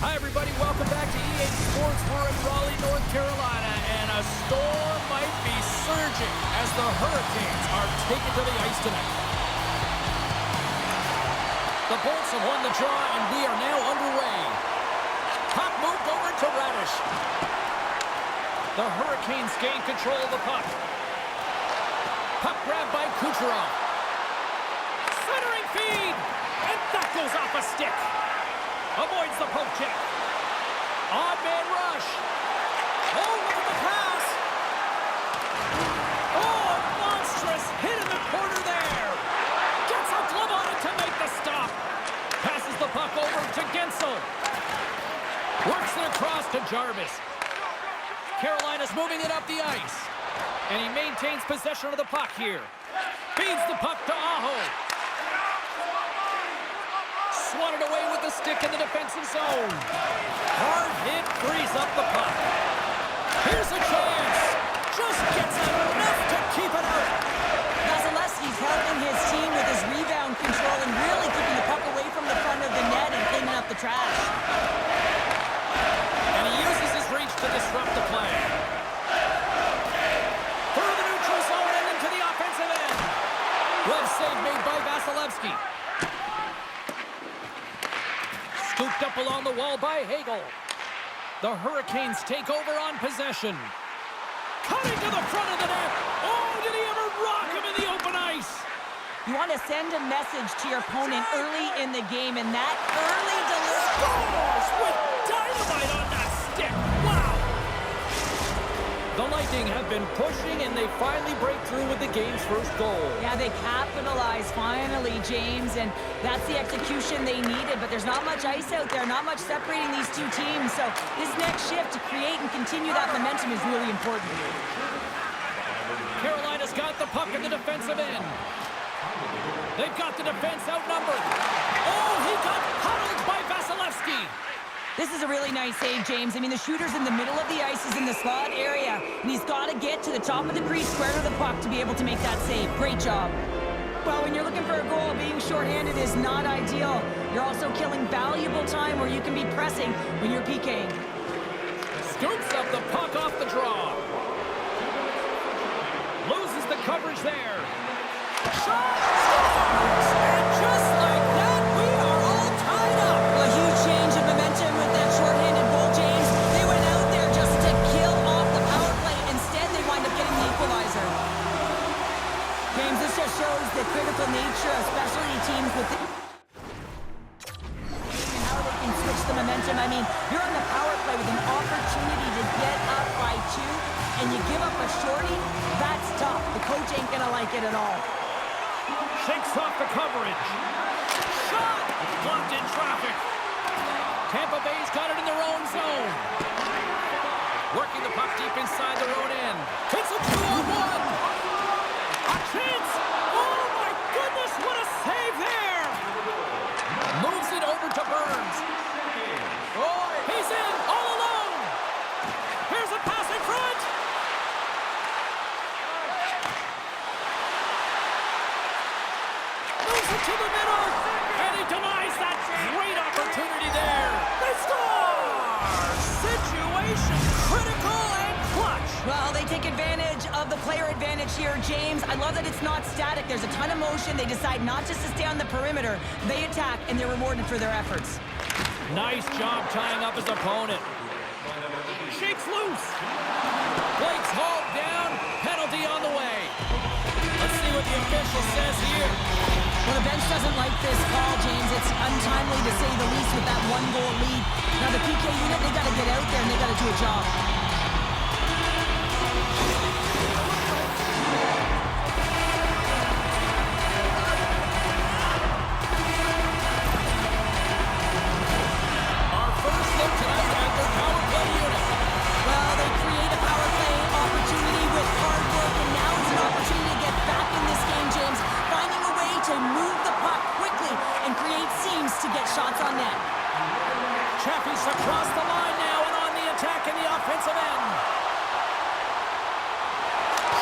Hi, everybody. Welcome back to EA Sports. We're in Raleigh, North Carolina, and a storm might be surging as the Hurricanes are taken to the ice tonight. The Bolts have won the draw, and we are now underway. Puck moved over to Radish. The Hurricanes gain control of the puck. Puck grabbed by Kucherov. Centering feed, and that goes off a stick. Avoids the poke check. Odd man rush. Oh, look at the pass. Oh, monstrous hit in the corner there. Gets a glove on it to make the stop. Passes the puck over to Gensel. Works it across to Jarvis. Carolina's moving it up the ice. And he maintains possession of the puck here. Feeds the puck to Aho. Swatted away with the stick in the defensive zone. Hard hit frees up the puck. Here's a chance. Just gets enough to keep it out. Vasilevsky's helping his team with his rebound control and really keeping the puck away from the front of the net and cleaning up the trash. And he uses his reach to disrupt the play. Through the neutral zone and into the offensive end. Glove save made by Vasilevsky. Scooped up along the wall by Hagel. The Hurricanes take over on possession. Cutting to the front of the net. Oh, did he ever rock him in the open ice? You want to send a message to your opponent early in the game, and that early delivery. Scores with dynamite on that stick. Wow. The Lightning have been pushing, and they finally break through with the game's first goal. Yeah, they capitalize finally, James, and that's the execution they needed. But there's not much ice out there, not much separating these two teams. So this next shift to create and continue that momentum is really important. Carolina's got the puck in the defensive end. They've got the defense outnumbered. Oh, he got huddled by Vasilevsky. This is a really nice save, James. I mean, the shooter's in the middle of the ice. He's in the slot area, and he's got to get to the top of the crease, square to the puck to be able to make that save. Great job. Well, when you're looking for a goal, being shorthanded is not ideal. You're also killing valuable time where you can be pressing when you're PKing. Scoops up the puck off the draw. Loses the coverage there. Shot! Scores! And just like that, we are all tied up. A huge change of momentum with that shorthanded goal, James. They went out there just to kill off the power play. Instead, they wind up getting the equalizer. James, this just shows the critical nature of specialty teams with the and how they can switch the momentum. I mean, you're on the power play with an opportunity to get up by 2, and you give up a shorty. That's tough. The coach ain't gonna like it at all. Shakes off the coverage. Shot! Blocked in traffic. Tampa Bay's got it in their own zone. Working the puck deep inside their own end. It's a 2-on-1. A chance! Oh my goodness, what a save there! Moves it over to Burns. Oh, he's in, all alone. Here's a pass in front. Moves it to the middle, and he denies that great opportunity there. They score! Situation critical and clutch. Well, they take advantage of the player advantage here, James. I love that it's not static. There's a ton of motion. They decide not just to stay on the perimeter. They attack, and they're rewarded for their efforts. Nice job tying up his opponent. Shakes loose. Blake's hauled down. Penalty on the way. Let's see what the official says here. Well, the bench doesn't like this call, James. It's untimely to say the least with that 1-goal lead. Now, the PK unit, they got to get out there, and they got to do a job. Our first look tonight at their power play unit. Well, they create a power play opportunity with hard work, and now it's an opportunity to get back in this game, James. Finding a way to move the puck quickly and create seams to get shots on net. Chaffee's across the line now and on the attack in the offensive end.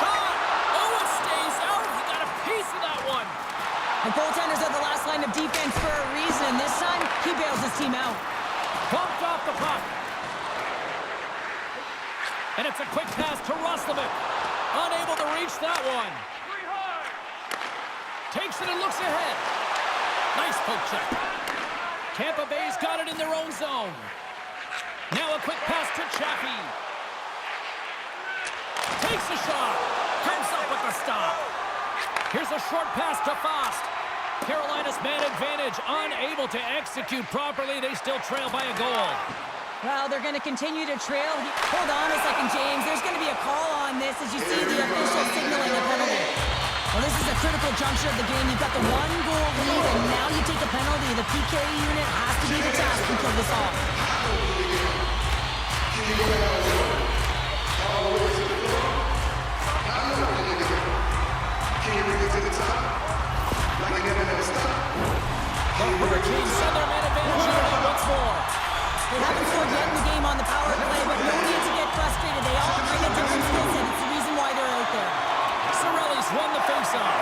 Shot! Oh, it stays out. He got a piece of that one. The goaltenders are the last line of defense for a reason. This time, he bails his team out. Bumped off the puck. And it's a quick pass to Roslovic. Unable to reach that one. Takes it and looks ahead. Nice poke check. Tampa Bay's got it in their own zone. Now a quick pass to Chaffee. Takes a shot. Comes up with the stop. Here's a short pass to Fost. Carolina's man advantage, unable to execute properly. They still trail by a goal. Well, they're going to continue to trail. Hold on a second, James. There's going to be a call on this as you see the official signaling a penalty. Well, this is a critical juncture of the game. You've got the one-goal lead, and now you take a penalty. The PK unit has to be the task to kill this off. The Hurricanes send their man advantage unit once more. They haven't scored yet in the game on the power play, but no need to get frustrated. They all bring a different skill set. It's the reason why they're out there. Cirelli's won the faceoff.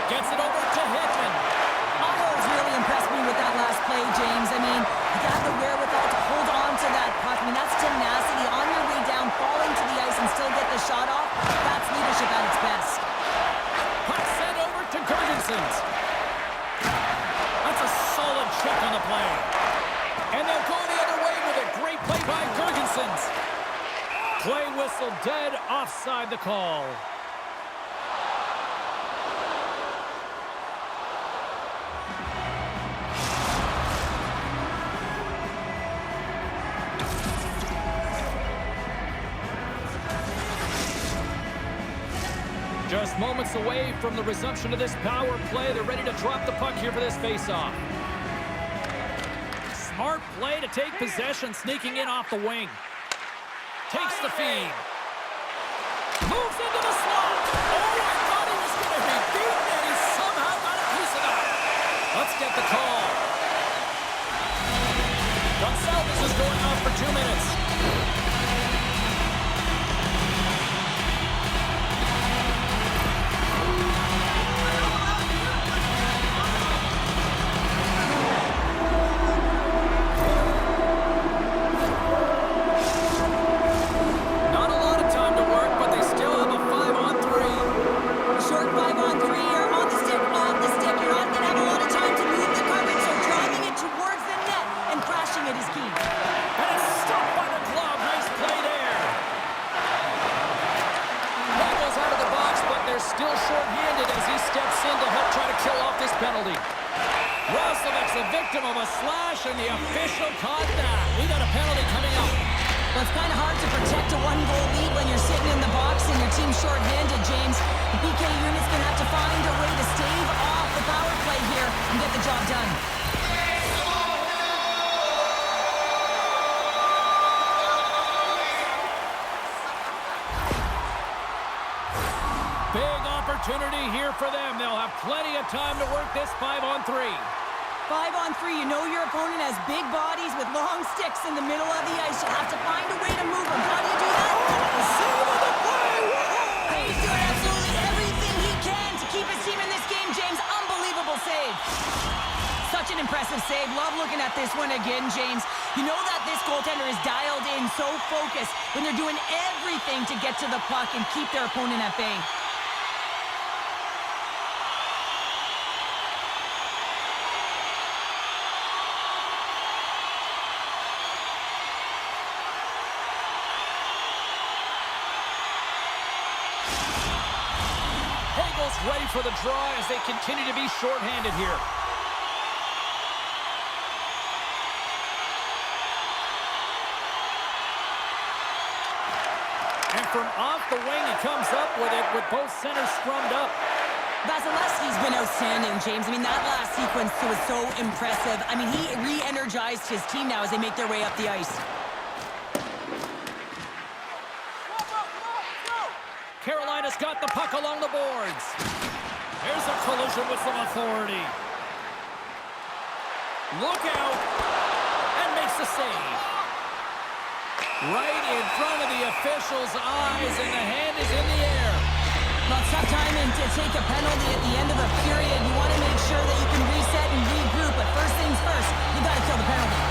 Gets it over to Hitman. Otto's really impressed me with that last play, James. I mean, you got the wherewithal to hold on to that puck. I mean, that's tenacity. On your way down, falling to the ice and still get the shot off. That's leadership at its best. Puck sent over to Gergensons. That's a solid check on the play. And they'll go the other way with a great play by Gergensons. Play whistle dead, offside the call. Just moments away from the resumption of this power play. They're ready to drop the puck here for this faceoff. Smart play to take possession, sneaking in off the wing. Takes the feed. Moves into the slot. Oh, I thought he was going to be beaten, and he somehow got a piece of that. Let's get the call. Gonsalves is going off for 2 minutes. Still short-handed as he steps in to help try to kill off this penalty. Roslovic's a victim of a slash, and the official caught that. We got a penalty coming up. Well, it's kind of hard to protect a one-goal lead when you're sitting in the box and your team's short-handed, James. The PK unit's going to have to find a way to stave off the power play here and get the job done. Big opportunity here for them. They'll have plenty of time to work this 5-on-3. 5-on-3, you know your opponent has big bodies with long sticks in the middle of the ice. You have to find a way to move them. How do you do that? Save on the play! He's doing absolutely everything he can to keep his team in this game, James. Unbelievable save. Such an impressive save. Love looking at this one again, James. You know that this goaltender is dialed in, so focused when they're doing everything to get to the puck and keep their opponent at bay. Ready for the draw as they continue to be short-handed here. And from off the wing, he comes up with it with both centers scrummed up. Vasilevsky's been outstanding, James. I mean, that last sequence was so impressive. I mean, he re-energized his team now as they make their way up the ice. Carolina's got the puck along the boards. There's a collision with some authority. Look out. And makes the save. Right in front of the official's eyes, and the hand is in the air. Well, it's tough timing to take a penalty at the end of a period. You want to make sure that you can reset and regroup, but first things first, you got to kill the penalty.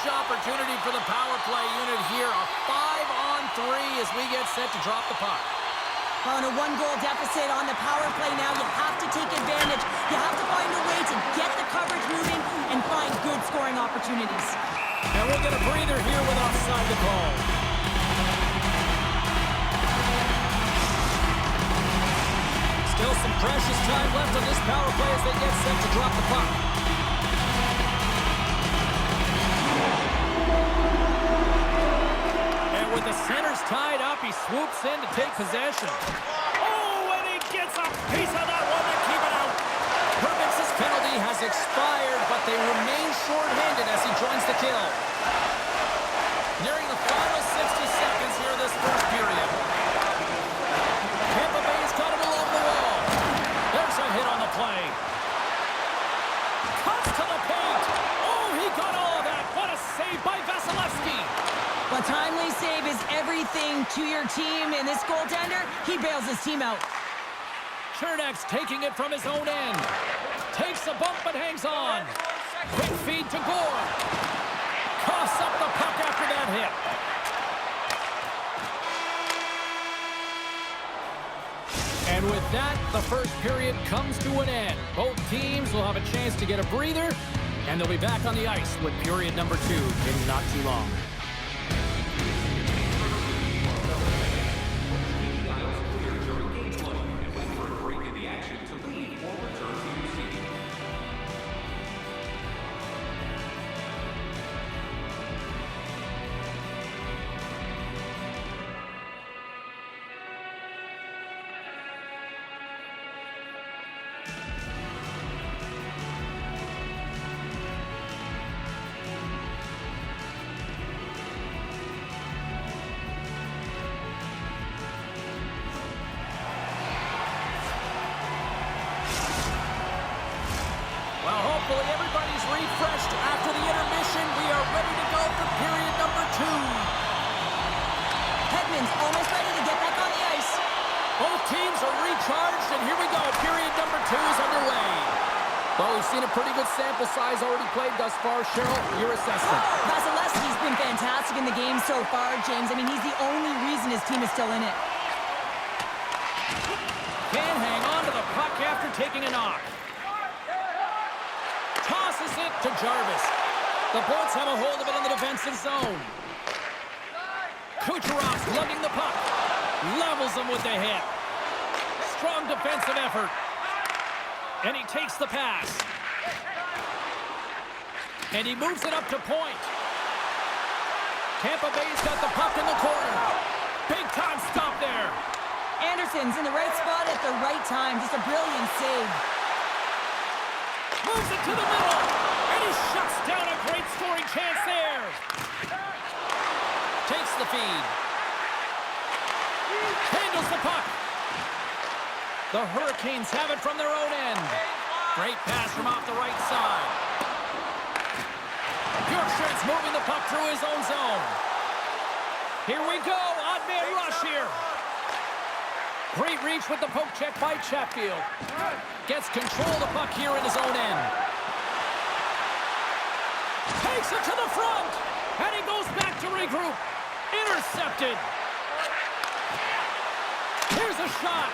Huge opportunity for the power play unit here. A 5-on-3 as we get set to drop the puck. On a one-goal deficit on the power play now, you have to take advantage. You have to find a way to get the coverage moving and find good scoring opportunities. And we'll get a breather here with offside the call. Still some precious time left on this power play as they get set to drop the puck. And with the centers tied up, he swoops in to take possession. Oh, and he gets a piece of that one to keep it out. Herman's penalty has expired, but they remain short-handed as he joins the kill. Nearing the final 60 seconds here this first period. Tampa Bay's got it along the wall. There's a hit on the play. Cuts to the paint. Oh, he got all of that. What a save by Vasilevsky. A timely save is everything to your team, and this goaltender, he bails his team out. Chernak's taking it from his own end. Takes a bump but hangs on. Quick feed to Gore. Coughs up the puck after that hit. And with that, the first period comes to an end. Both teams will have a chance to get a breather, and they'll be back on the ice with period number 2 in not too long. Hopefully everybody's refreshed after the intermission. We are ready to go for period number 2. Hedman's almost ready to get back on the ice. Both teams are recharged, and here we go. Period number 2 is underway. Well, we've seen a pretty good sample size already played thus far. Cheryl, your assessment. Vasilevsky's been fantastic in the game so far, James. I mean, he's the only reason his team is still in it. Can hang on to the puck after taking a knock. Tosses it to Jarvis. The Bolts have a hold of it in the defensive zone. Kucherov's lugging the puck. Levels him with the hit. Strong defensive effort. And he takes the pass. And he moves it up to point. Tampa Bay's got the puck in the corner. Big time stop there. Anderson's in the right spot at the right time. Just a brilliant save. Moves it to the middle, and he shuts down a great scoring chance there. Takes the feed. Handles the puck. The Hurricanes have it from their own end. Great pass from off the right side. Bjorkstrand's moving the puck through his own zone. Here we go, odd man rush here. Great reach with the poke check by Chatfield. Gets control of the puck here in his own end. Takes it to the front. And he goes back to regroup. Intercepted. Here's a shot.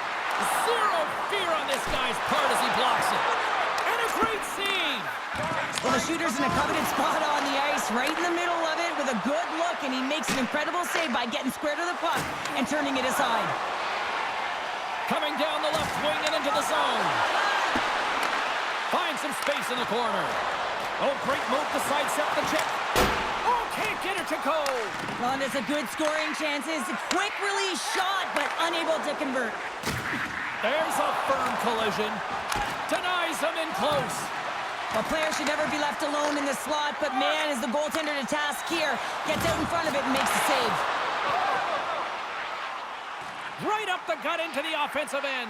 Zero fear on this guy's part as he blocks it. And a great save. Well, the shooter's in a coveted spot on the ice, right in the middle of it with a good look, and he makes an incredible save by getting square to the puck and turning it aside. Coming down the left wing and into the zone. Finds some space in the corner. Oh, great move to sidestep the check. Oh, can't get it to go. Well, there's a good scoring chances. Quick release shot, but unable to convert. There's a firm collision. Denies him in close. A player should never be left alone in the slot, but man, is the goaltender to task here. Gets out in front of it and makes the save. Right up the gut into the offensive end.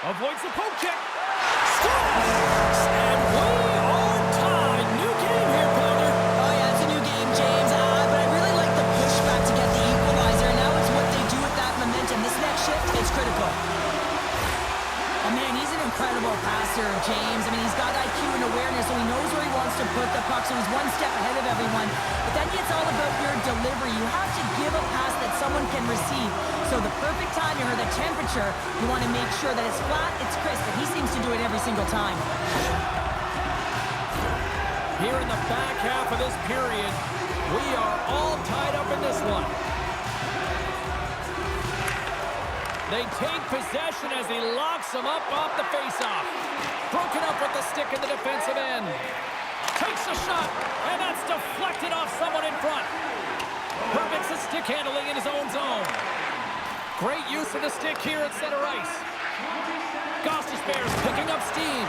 Avoids the poke check. Scores! And we are tied. New game here, partner. Oh, yeah, it's a new game, James. But I really like the pushback to get the equalizer. Now it's what they do with that momentum. This next shift is critical. Oh, man, he's an incredible passer, James. I mean, he's got IQ and awareness, so he knows where he wants to put the puck, so he's one step ahead of everyone. and receive. So the perfect timing, or the temperature, you want to make sure that it's flat, it's crisp, and he seems to do it every single time. Here in the back half of this period, we are all tied up in this one. They take possession as he locks them up off the faceoff. Broken up with the stick in the defensive end. Takes a shot, and that's deflected off someone in front. Perfects the stick handling in his own zone. Great use of the stick here at center ice. Gostis Bears picking up steam.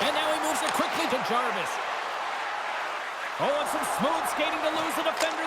And now he moves it quickly to Jarvis. Oh, and some smooth skating to lose the defender